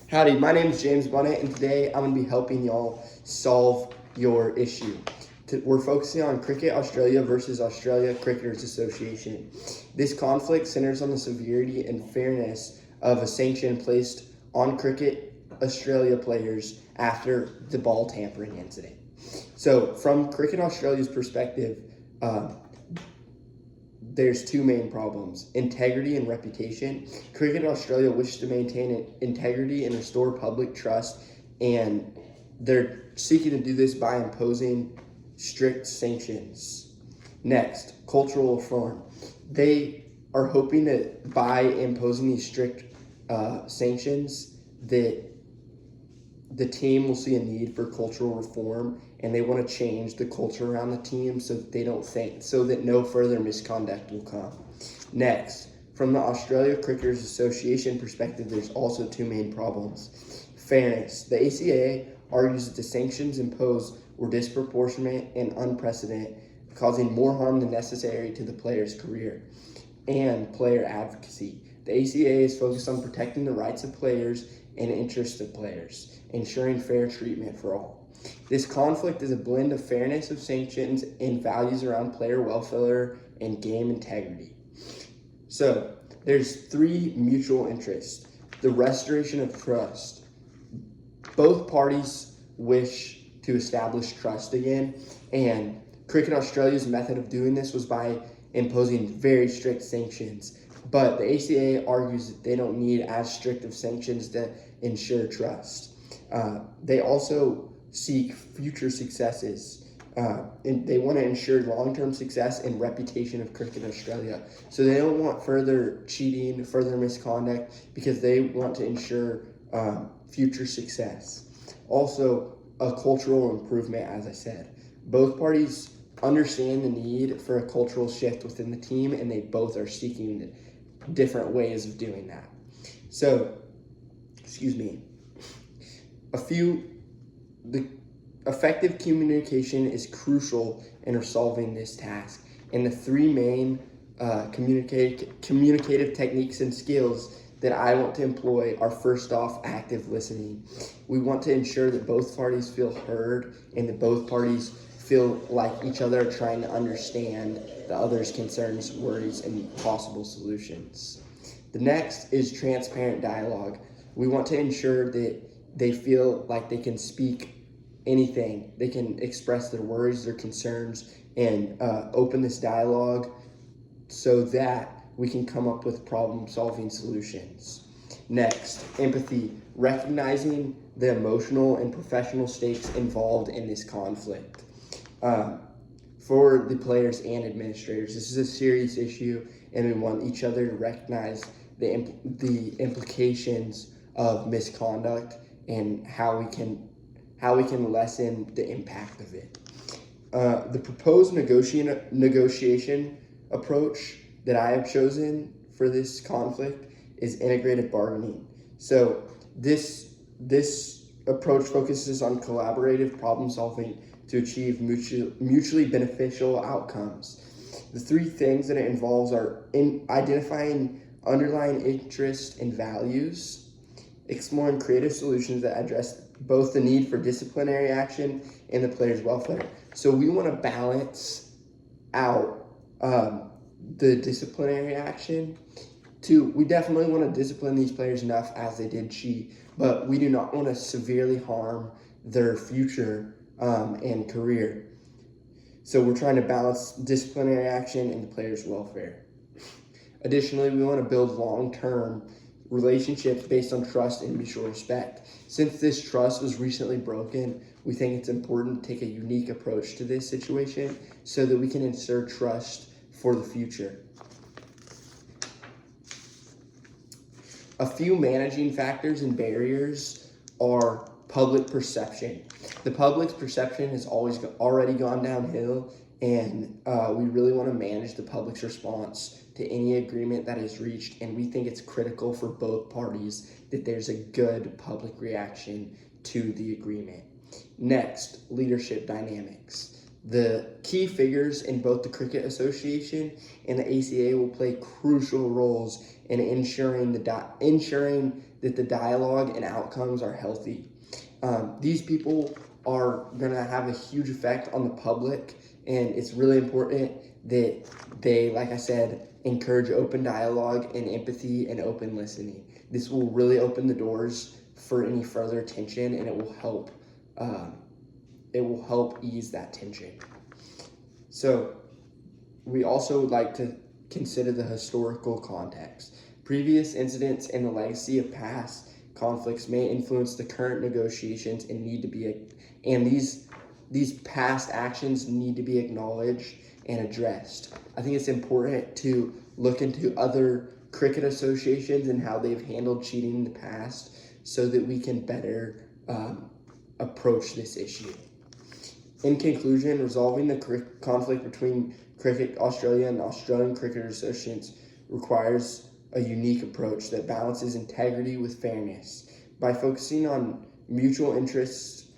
Howdy, my name is James Bunnett, and today I'm going to be helping y'all solve your issue. We're focusing on Cricket Australia versus Australia Cricketers Association. This conflict centers on the severity and fairness of a sanction placed on Cricket Australia players after the ball tampering incident. So, from Cricket Australia's perspective, there's two main problems: integrity and reputation. Cricket Australia wishes to maintain integrity and restore public trust, and they're seeking to do this by imposing strict sanctions. Next, cultural reform. They are hoping that by imposing these strict sanctions, that the team will see a need for cultural reform, and they want to change the culture around the team so that they don't think, so that no further misconduct will come. Next, from the Australia Cricketers Association perspective, there's also two main problems. Fairness. The ACA argues that the sanctions imposed were disproportionate and unprecedented, causing more harm than necessary to the player's career. And player advocacy. The ACA is focused on protecting the rights of players and interests of players, ensuring fair treatment for all. This conflict is a blend of fairness of sanctions and values around player welfare and game integrity. So, there's three mutual interests. The restoration of trust. Both parties wish to establish trust again, and Cricket Australia's method of doing this was by imposing very strict sanctions. But the ACA argues that they don't need as strict of sanctions to ensure trust. They also seek future successes. And they want to ensure long-term success and reputation of Cricket Australia. So they don't want further cheating, further misconduct, because they want to ensure future success. Also, a cultural improvement, as I said. Both parties understand the need for a cultural shift within the team, and they both are seeking different ways of doing that. So, the effective communication is crucial in resolving this task. And the three main communicative techniques and skills that I want to employ are, first off, active listening. We want to ensure that both parties feel heard and that both parties feel like each other are trying to understand the other's concerns, worries, and possible solutions. The next is transparent dialogue. We want to ensure that they feel like they can speak anything. They can express their worries, their concerns, and open this dialogue so that we can come up with problem-solving solutions. Next, empathy. Recognizing the emotional and professional stakes involved in this conflict. For the players and administrators, this is a serious issue, and we want each other to recognize the implications of misconduct and how we can lessen the impact of it. The proposed negotiation approach that I have chosen for this conflict is integrated bargaining. So this approach focuses on collaborative problem solving to achieve mutually beneficial outcomes. The three things that it involves are in identifying underlying interests and values, exploring creative solutions that address both the need for disciplinary action and the player's welfare. So we want to balance out the disciplinary action. We definitely want to discipline these players enough as they did cheat, but we do not want to severely harm their future and career. So we're trying to balance disciplinary action and the player's welfare. Additionally, we want to build long-term relationships based on trust and mutual respect. Since this trust was recently broken, we think it's important to take a unique approach to this situation so that we can ensure trust for the future. A few managing factors and barriers are public perception. The public's perception has already gone downhill, and we really want to manage the public's response to any agreement that is reached, and we think it's critical for both parties that there's a good public reaction to the agreement. Next, leadership dynamics. The key figures in both the Cricket Association and the ACA will play crucial roles in ensuring that the dialogue and outcomes are healthy. These people are going to have a huge effect on the public, and it's really important that they, like I said, encourage open dialogue and empathy and open listening. This will really open the doors for any further tension, and it will help ease that tension. So we also like to consider the historical context. Previous incidents and the legacy of past conflicts may influence the current negotiations and these past actions need to be acknowledged and addressed. I think it's important to look into other cricket associations and how they've handled cheating in the past so that we can better approach this issue. In conclusion, resolving the conflict between Cricket Australia and Australian Cricket Associations requires a unique approach that balances integrity with fairness. By focusing on mutual interests,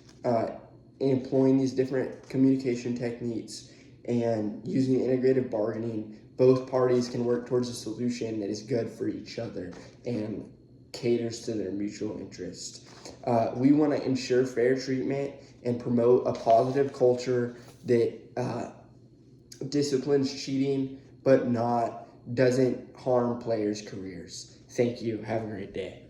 employing these different communication techniques, and using integrative bargaining, both parties can work towards a solution that is good for each other and caters to their mutual interest. We want to ensure fair treatment and promote a positive culture that disciplines cheating but doesn't harm players' careers. Thank you. Have a great day.